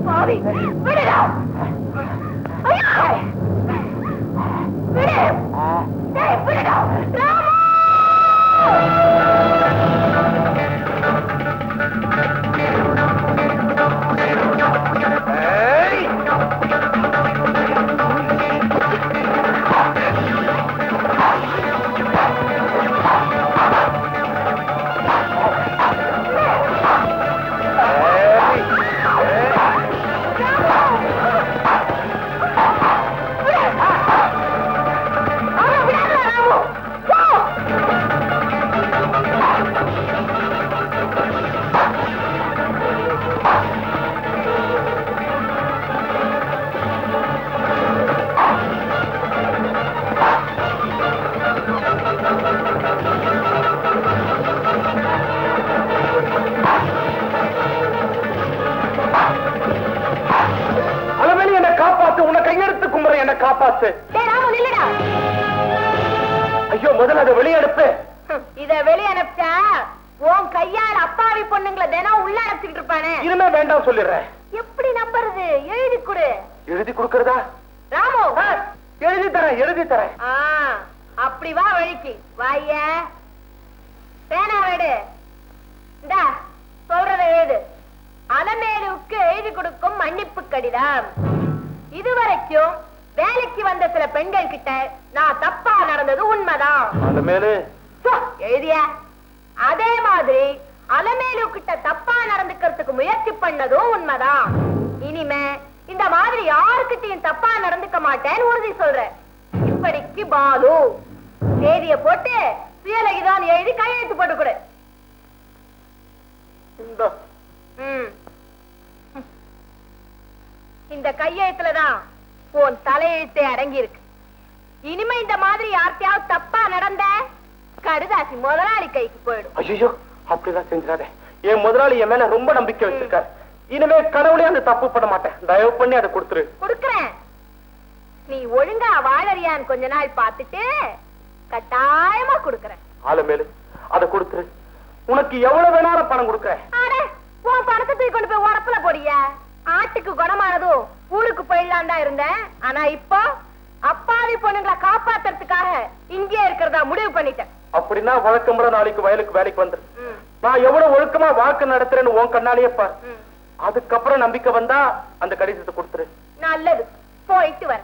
பாவி விடுடா ஐயா விடு டேய் விடுடா ராமு காப்பாத்து. ஐயோ முதல்ல அதை வெளியே அனுப்பு. இத வெளியே அனுப்பிச்சா உன் கையால் அப்பாவி பொண்ணுங்களை தினம் உள்ள அனுப்பிச்சுட்டு இருப்பானே. இனிமே வேண்டாம் சொல்லிடுறேன். எப்படி நம்புறது? எழுதி கொடு. எழுதி கொடுக்கறதா? ராமு எழுதி தரேன் எழுதி தரேன். அப்படி வா வழிக்கு வாய பேனா வேடு. இந்தா சொல்றத எழுது. அலமேலுவுக்கு எழுதி கொடுக்கும் மன்னிப்பு கடிதம். இதுவரைக்கும் வேலைக்கு வந்த சில பெண்கள் கிட்ட நான் தப்பா நடந்தது உண்மைதான். அலமேலு எழுதிய அதே மாதிரி அலமேலு கிட்ட தப்பா நடந்துக்கிறதுக்கு முயற்சி பண்ணதும் உண்மைதான். இனிமே இந்த மாதிரி யாருக்கிட்டையும் தப்பா நடந்துக்க மாட்டேன்னு உறுதி சொல்றேன். இப்படிக்கு பாலு. தேதிய போட்டு சுயலகிதான் எழுதி கையெழுத்து போட்டு கொடு. இந்த கையெழுத்துலதான் உன் தலையெழுத்தே அடங்கி இருக்கு. இனிமே இந்த மாதிரி யார்கிட்டயாவது தப்பா நடந்த கடுதாசி முதலாளி கைக்கு போயிடும். ஐயோ அப்படிதான் செஞ்சாதே. என் முதலாளி என் மேல ரொம்ப நம்பிக்கை வச்சிருக்காரு. இனிமே கடவுளே அந்த தப்பு பண்ண மாட்டேன். தயவு பண்ணி அதை கொடுத்துரு. கொடுக்கறேன். நீ ஒழுங்கா வாழறியான்னு கொஞ்ச நாள் பார்த்துட்டு கட்டாயமா கொடுக்கறேன். அலமேலு அதை கொடுத்துரு. உனக்கு எவ்வளவு வேணாலும் பணம் கொடுக்கறேன். உன் பணத்தை தூக்கி கொண்டு போய் உரப்புல போடியா. ஆட்டுக்கு குணமானதும் ஊருக்கு போயிடலாம் தான் இருந்தேன். ஆனா இப்போ அப்பாவி பொண்ணுங்களை காப்பாத்துறதுக்காக இங்கே இருக்கிறதா முடிவு பண்ணிட்டேன். அப்படின்னா வழக்கமுறை நாளைக்கு வயலுக்கு வேலைக்கு வந்துரு. நான் எவ்வளவு ஒழுக்கமா வாழ்க்கை நடத்துறேன்னு உன் கண்ணாலேயே பாரு. அதுக்கப்புறம் நம்பிக்கை வந்தா அந்த கடிதத்தை கொடுத்துரு. நல்லது. போயிட்டு வர.